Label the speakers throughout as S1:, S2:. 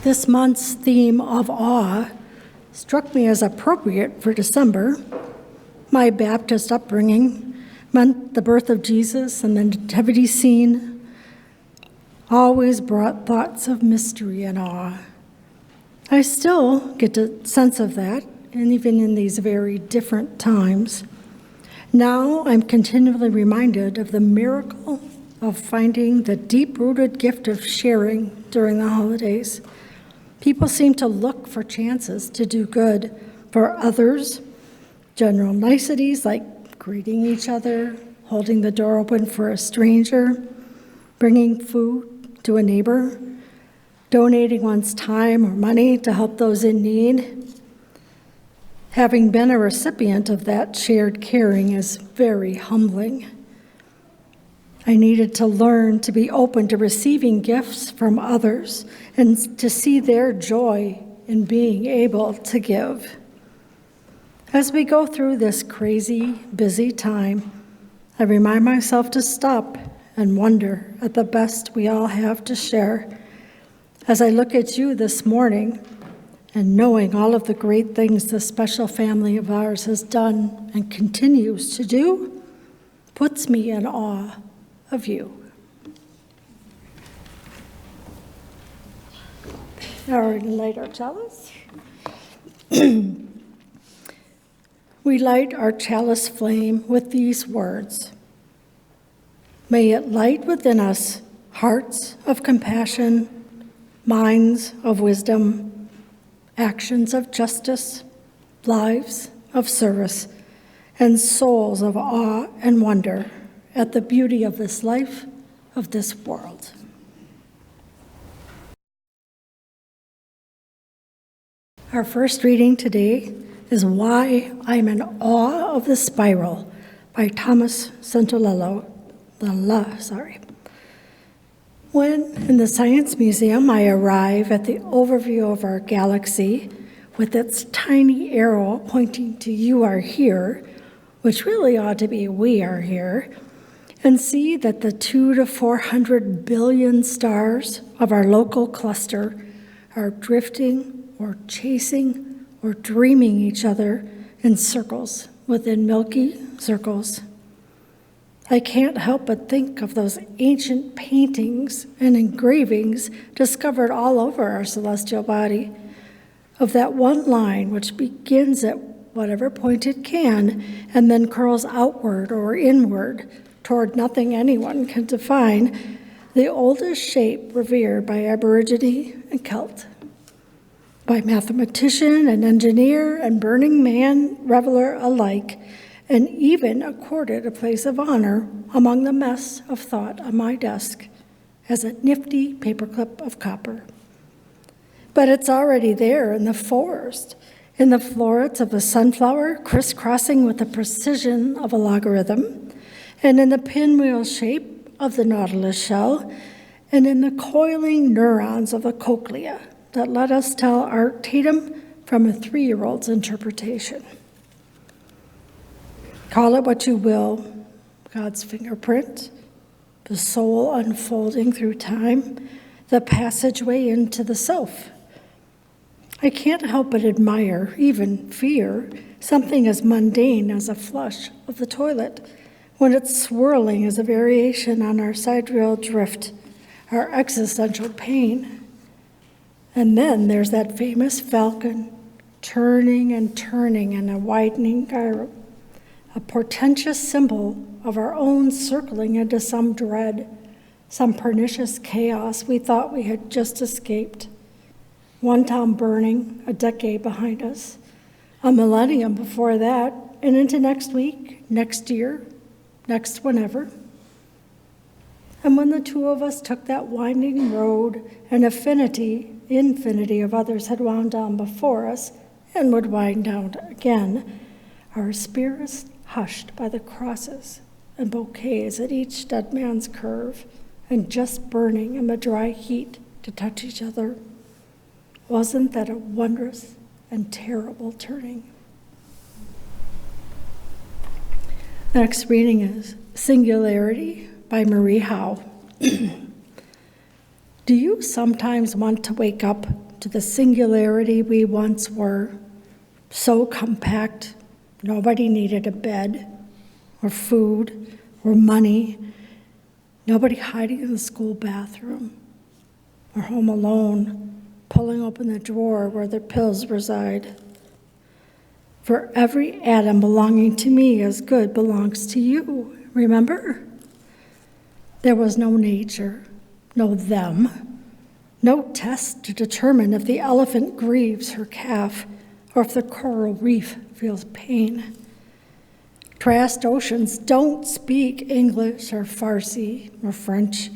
S1: This month's theme of awe struck me as appropriate for December. My Baptist upbringing meant the birth of Jesus and the nativity scene always brought thoughts of mystery and awe. I still get a sense of that, and even in these very different times. Now I'm continually reminded of the miracle of finding the deep-rooted gift of sharing during the holidays. People seem to look for chances to do good for others, general niceties like greeting each other, holding the door open for a stranger, bringing food to a neighbor, donating one's time or money to help those in need. Having been a recipient of that shared caring is very humbling. I needed to learn to be open to receiving gifts from others and to see their joy in being able to give. As we go through this crazy, busy time, I remind myself to stop and wonder at the best we all have to share. As I look at you this morning, and knowing all of the great things this special family of ours has done and continues to do, puts me in awe of you. Now we're going to light our chalice. We light our chalice flame with these words. May it light within us hearts of compassion, minds of wisdom, actions of justice, lives of service, and souls of awe and wonder at the beauty of this life, of this world. Our first reading today is Why I'm in Awe of the Spiral by Thomas Santolello. When in the Science Museum I arrive at the overview of our galaxy with its tiny arrow pointing to you are here, which really ought to be we are here, and see that the 200 to 400 billion stars of our local cluster are drifting or chasing or dreaming each other in circles within milky circles. I can't help but think of those ancient paintings and engravings discovered all over our celestial body, of that one line which begins at whatever point it can and then curls outward or inward toward nothing anyone can define, the oldest shape revered by Aborigine and Celt, by mathematician and engineer and burning man reveler alike, and even accorded a place of honor among the mess of thought on my desk as a nifty paperclip of copper. But it's already there in the forest, in the florets of a sunflower crisscrossing with the precision of a logarithm, and in the pinwheel shape of the nautilus shell, and in the coiling neurons of the cochlea that let us tell Art Tatum from a 3-year-old's interpretation. Call it what you will, God's fingerprint, the soul unfolding through time, the passageway into the self. I can't help but admire, even fear, something as mundane as a flush of the toilet, when its swirling is a variation on our sidereal drift, our existential pain. And then there's that famous falcon turning and turning in a widening gyre, a portentous symbol of our own circling into some dread, some pernicious chaos we thought we had just escaped. One town burning, a decade behind us, a millennium before that, and into next week, next year, next whenever. And when the two of us took that winding road, an infinity of others had wound down before us and would wind down again, our spirits hushed by the crosses and bouquets at each dead man's curve and just burning in the dry heat to touch each other. Wasn't that a wondrous and terrible turning? The next reading is Singularity by Marie Howe. Do you sometimes want to wake up to the singularity we once were, so compact, nobody needed a bed or food or money, nobody hiding in the school bathroom or home alone, pulling open the drawer where their pills reside. For every atom belonging to me as good belongs to you, remember? There was no nature, no them, no test to determine if the elephant grieves her calf or if the coral reef feels pain. Vast oceans don't speak English or Farsi or French.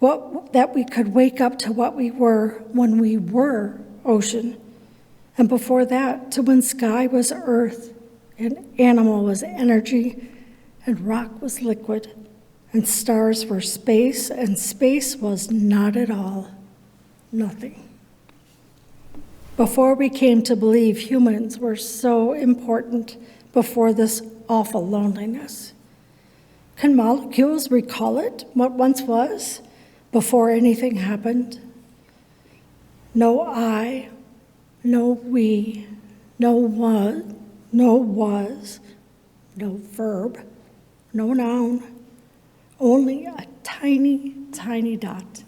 S1: That we could wake up to what we were when we were ocean. And before that, to when sky was earth, and animal was energy, and rock was liquid, and stars were space, and space was not at all, nothing. Before we came to believe humans were so important before this awful loneliness. Can molecules recall it, what once was, before anything happened? No I, no we, no was, no verb, no noun, only a tiny, tiny dot,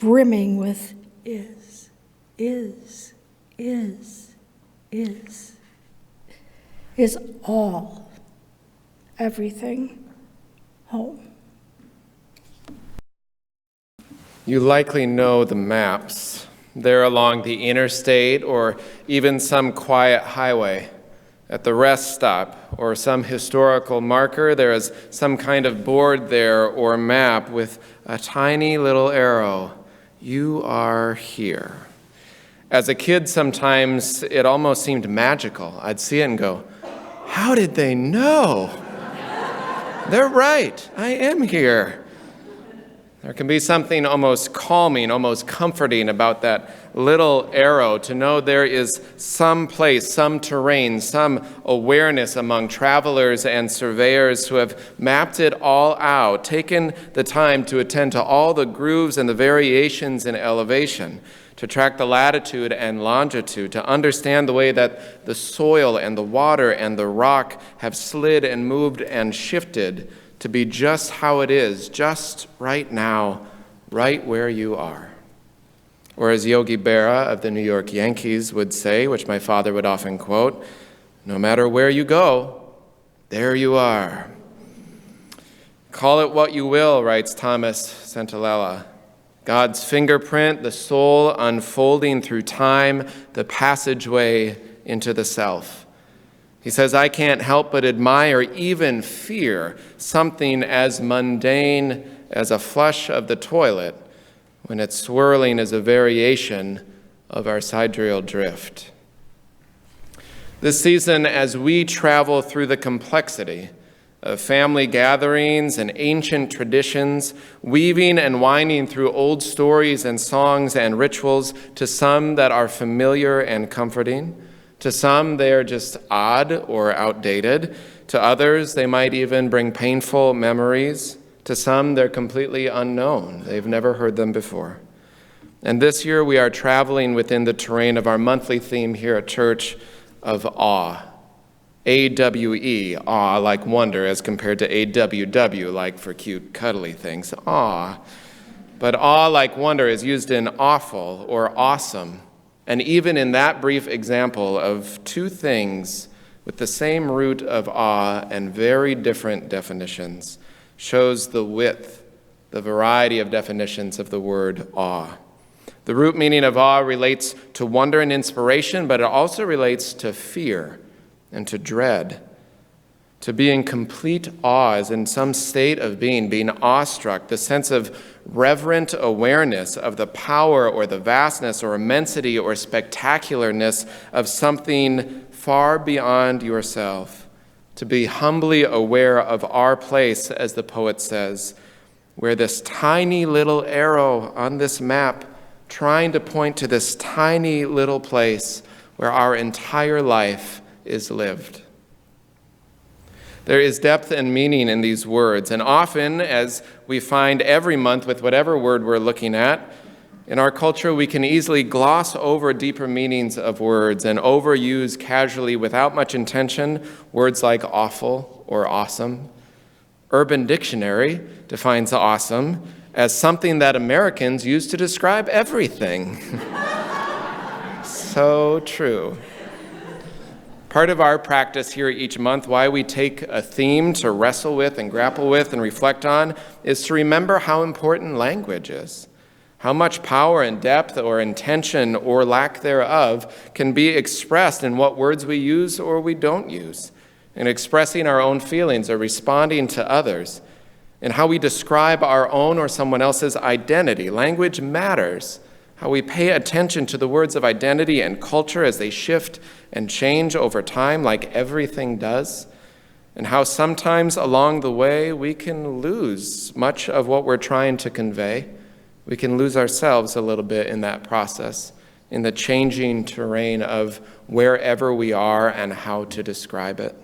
S1: brimming with is all, everything, home.
S2: You likely know the maps. They're along the interstate or even some quiet highway. At the rest stop or some historical marker, there is some kind of board there or map with a tiny little arrow. You are here. As a kid, sometimes it almost seemed magical. I'd see it and go, how did they know? They're right. I am here. There can be something almost calming, almost comforting about that little arrow to know there is some place, some terrain, some awareness among travelers and surveyors who have mapped it all out, taken the time to attend to all the grooves and the variations in elevation, to track the latitude and longitude, to understand the way that the soil and the water and the rock have slid and moved and shifted to be just how it is, just right now, right where you are. Or as Yogi Berra of the New York Yankees would say, which my father would often quote, no matter where you go, there you are. Call it what you will, writes Thomas Santalella. God's fingerprint, the soul unfolding through time, the passageway into the self. He says, I can't help but admire, even fear, something as mundane as a flush of the toilet when its swirling is a variation of our sidereal drift. This season, as we travel through the complexity of family gatherings and ancient traditions, weaving and winding through old stories and songs and rituals, to some that are familiar and comforting, to some, they are just odd or outdated. To others, they might even bring painful memories. To some, they're completely unknown. They've never heard them before. And this year, we are traveling within the terrain of our monthly theme here at church of awe. A-W-E, awe, like wonder, as compared to A-W-W, like for cute, cuddly things, awe. But awe, like wonder, is used in awful or awesome. And even in that brief example of two things with the same root of awe and very different definitions, shows the width, the variety of definitions of the word awe. The root meaning of awe relates to wonder and inspiration, but it also relates to fear and to dread. To be in complete awe is in some state of being awestruck, the sense of reverent awareness of the power or the vastness or immensity or spectacularness of something far beyond yourself. To be humbly aware of our place, as the poet says, where this tiny little arrow on this map trying to point to this tiny little place where our entire life is lived. There is depth and meaning in these words, and often, as we find every month with whatever word we're looking at, In our culture, we can easily gloss over deeper meanings of words and overuse casually without much intention words like awful or awesome. Urban Dictionary defines awesome as something that Americans use to describe everything. So true. Part of our practice here each month, why we take a theme to wrestle with and grapple with and reflect on, is to remember how important language is. How much power and depth or intention or lack thereof can be expressed in what words we use or we don't use, in expressing our own feelings or responding to others, in how we describe our own or someone else's identity. Language matters. How we pay attention to the words of identity and culture as they shift and change over time like everything does, and how sometimes along the way we can lose much of what we're trying to convey. We can lose ourselves a little bit in that process, in the changing terrain of wherever we are and how to describe it.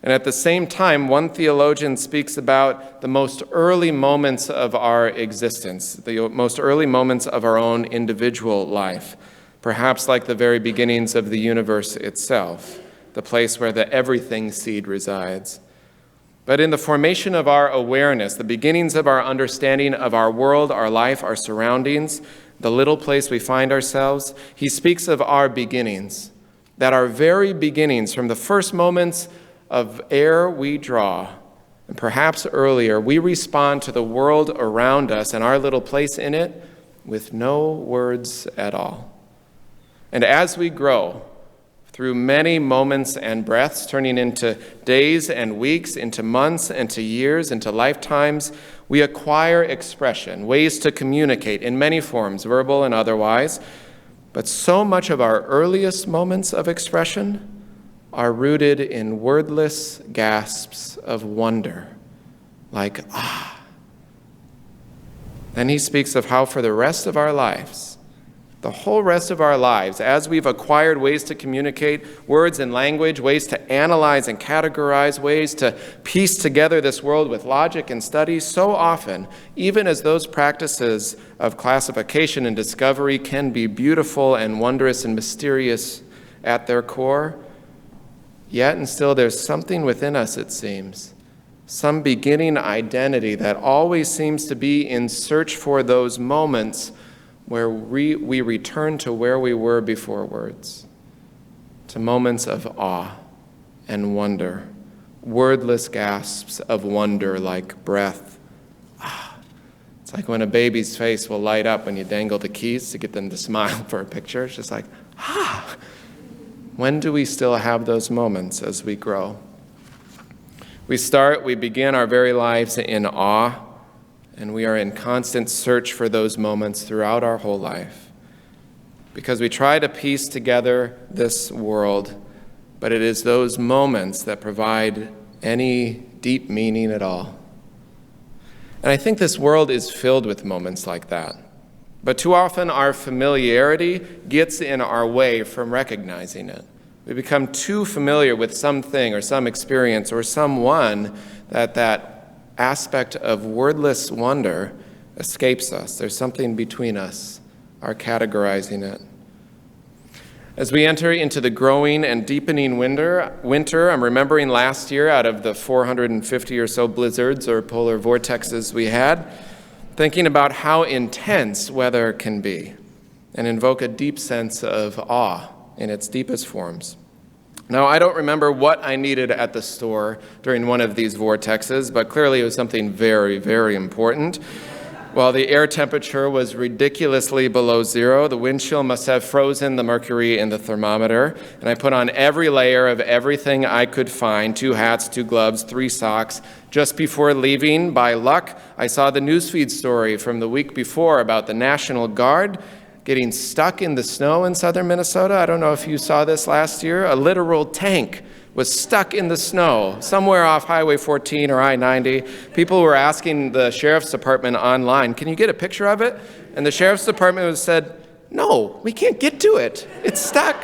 S2: And at the same time, one theologian speaks about the most early moments of our existence, the most early moments of our own individual life, perhaps like the very beginnings of the universe itself, the place where the everything seed resides. But in the formation of our awareness, the beginnings of our understanding of our world, our life, our surroundings, the little place we find ourselves, he speaks of our beginnings, that our very beginnings, from the first moments of air we draw, and perhaps earlier, we respond to the world around us and our little place in it with no words at all. And as we grow, through many moments and breaths, turning into days and weeks, into months, into years, into lifetimes, we acquire expression, ways to communicate in many forms, verbal and otherwise. But so much of our earliest moments of expression are rooted in wordless gasps of wonder, like, ah. Then he speaks of how for the rest of our lives, the whole rest of our lives, as we've acquired ways to communicate, words and language, ways to analyze and categorize, ways to piece together this world with logic and study, so often, even as those practices of classification and discovery can be beautiful and wondrous and mysterious at their core, yet and still there's something within us, it seems, some beginning identity that always seems to be in search for those moments where we return to where we were before words, to moments of awe and wonder, wordless gasps of wonder like breath. Ah. It's like when a baby's face will light up when you dangle the keys to get them to smile for a picture. It's just like, ah. When do we still have those moments as we grow? We begin our very lives in awe, and we are in constant search for those moments throughout our whole life. Because we try to piece together this world, but it is those moments that provide any deep meaning at all. And I think this world is filled with moments like that. But too often our familiarity gets in our way from recognizing it. We become too familiar with something or some experience or someone that aspect of wordless wonder escapes us. There's something between us, our categorizing it. As we enter into the growing and deepening winter, I'm remembering last year, out of the 450 or so blizzards or polar vortexes we had, thinking about how intense weather can be and invoke a deep sense of awe in its deepest forms. Now, I don't remember what I needed at the store during one of these vortexes, but clearly it was something very, very important. While the air temperature was ridiculously below zero, the wind chill must have frozen the mercury in the thermometer, and I put on every layer of everything I could find, 2 hats, 2 gloves, 3 socks. Just before leaving, by luck, I saw the newsfeed story from the week before about the National Guard getting stuck in the snow in southern Minnesota. I don't know if you saw this last year. A literal tank was stuck in the snow somewhere off Highway 14 or I-90. People were asking the sheriff's department online, can you get a picture of it? And the sheriff's department said, no, we can't get to it. It's stuck.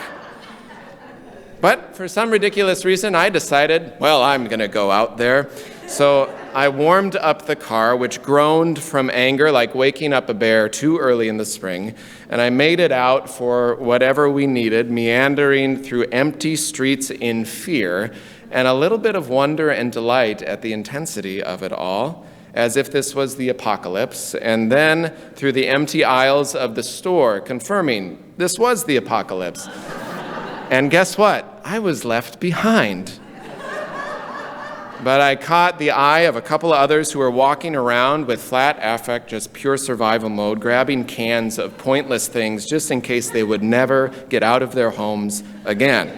S2: But for some ridiculous reason, I decided, well, I'm going to go out there. So I warmed up the car, which groaned from anger like waking up a bear too early in the spring, and I made it out for whatever we needed, meandering through empty streets in fear and a little bit of wonder and delight at the intensity of it all, as if this was the apocalypse, and then through the empty aisles of the store, confirming this was the apocalypse. And guess what? I was left behind. But I caught the eye of a couple of others who were walking around with flat affect, just pure survival mode, grabbing cans of pointless things just in case they would never get out of their homes again.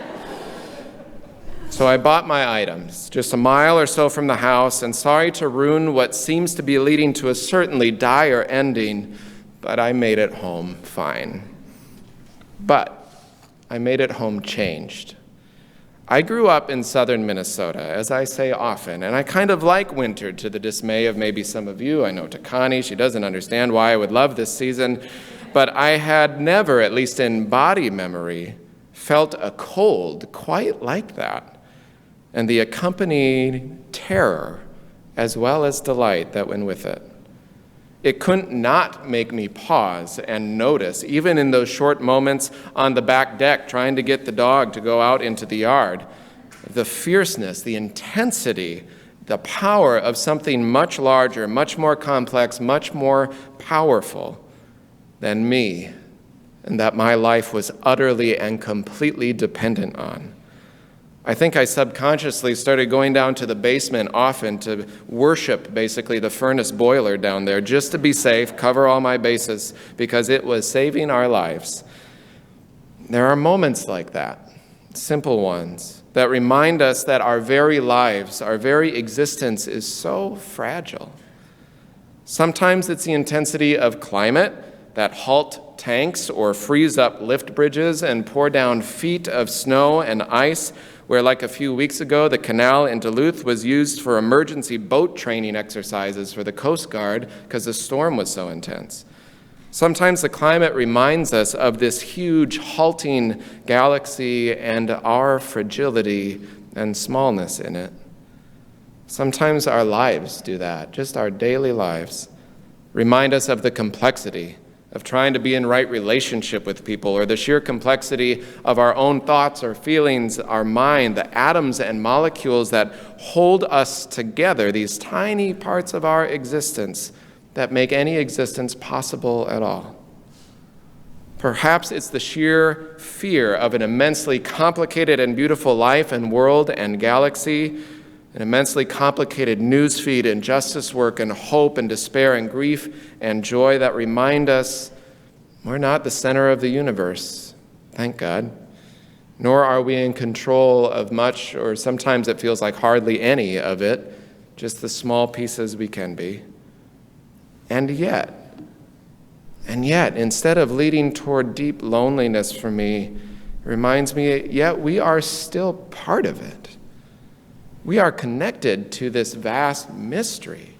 S2: So I bought my items, just a mile or so from the house, and sorry to ruin what seems to be leading to a certainly dire ending, but I made it home fine. But I made it home changed. I grew up in southern Minnesota, as I say often, and I kind of like winter to the dismay of maybe some of you. I know Takani, she doesn't understand why I would love this season, but I had never, at least in body memory, felt a cold quite like that, and the accompanying terror as well as delight that went with it. It couldn't not make me pause and notice, even in those short moments on the back deck trying to get the dog to go out into the yard, the fierceness, the intensity, the power of something much larger, much more complex, much more powerful than me, and that my life was utterly and completely dependent on. I think I subconsciously started going down to the basement often to worship basically the furnace boiler down there just to be safe, cover all my bases, because it was saving our lives. There are moments like that, simple ones, that remind us that our very lives, our very existence is so fragile. Sometimes it's the intensity of climate that halt tanks or freeze up lift bridges and pour down feet of snow and ice, where like a few weeks ago, the canal in Duluth was used for emergency boat training exercises for the Coast Guard because the storm was so intense. Sometimes the climate reminds us of this huge halting galaxy and our fragility and smallness in it. Sometimes our lives do that, just our daily lives. Remind us of the complexity of trying to be in right relationship with people, or the sheer complexity of our own thoughts or feelings, our mind, the atoms and molecules that hold us together, these tiny parts of our existence that make any existence possible at all. Perhaps it's the sheer fear of an immensely complicated and beautiful life and world and galaxy, an immensely complicated newsfeed and justice work and hope and despair and grief and joy that remind us we're not the center of the universe, thank God, nor are we in control of much, or sometimes it feels like hardly any of it, just the small pieces we can be. And yet, instead of leading toward deep loneliness for me, it reminds me, yet we are still part of it. We are connected to this vast mystery,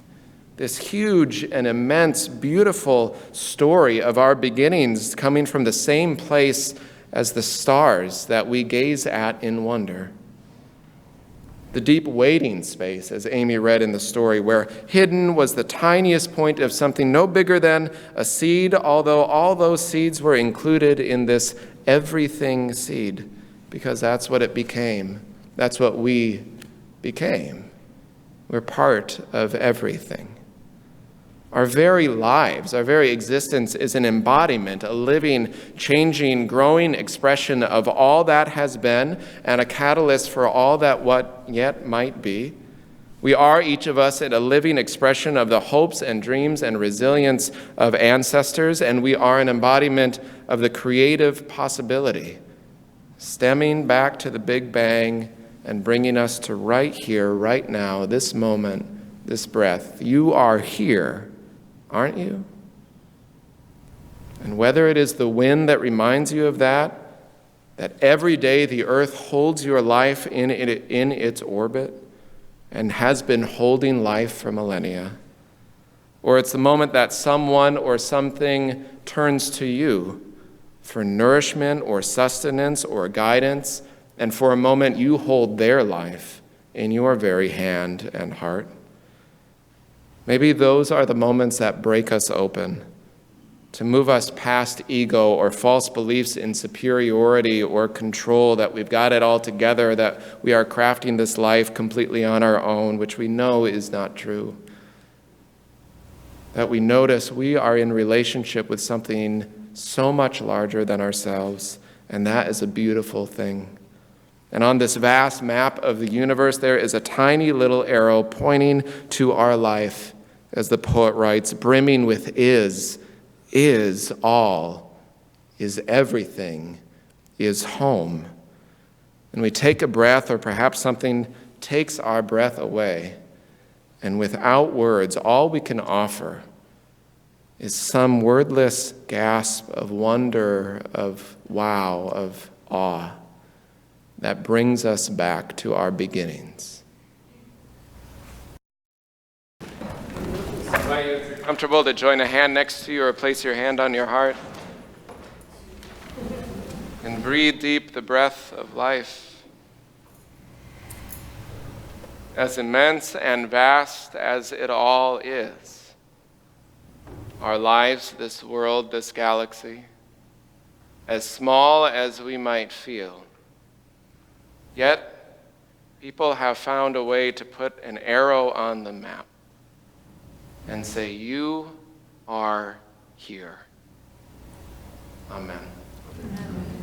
S2: this huge and immense, beautiful story of our beginnings coming from the same place as the stars that we gaze at in wonder. The deep waiting space, as Amy read in the story, where hidden was the tiniest point of something no bigger than a seed, although all those seeds were included in this everything seed, because that's what it became. That's what we became. We're part of everything. Our very lives, our very existence is an embodiment, a living, changing, growing expression of all that has been and a catalyst for all that what yet might be. We are, each of us, a living expression of the hopes and dreams and resilience of ancestors, and we are an embodiment of the creative possibility, stemming back to the Big Bang and bringing us to right here, right now, this moment, this breath. You are here, aren't you? And whether it is the wind that reminds you of that every day the earth holds your life in its orbit and has been holding life for millennia, or it's the moment that someone or something turns to you for nourishment or sustenance or guidance, and for a moment you hold their life in your very hand and heart. Maybe those are the moments that break us open, to move us past ego or false beliefs in superiority or control, that we've got it all together, that we are crafting this life completely on our own, which we know is not true. That we notice we are in relationship with something so much larger than ourselves, and that is a beautiful thing. And on this vast map of the universe, there is a tiny little arrow pointing to our life, as the poet writes, brimming with is all, is everything, is home. And we take a breath, or perhaps something takes our breath away, and without words, all we can offer is some wordless gasp of wonder, of wow, of awe that brings us back to our beginnings. Invite you, if you're comfortable, to join a hand next to you or place your hand on your heart. And breathe deep the breath of life. As immense and vast as it all is, our lives, this world, this galaxy, as small as we might feel, yet people have found a way to put an arrow on the map and say, you are here. Amen.
S3: Amen.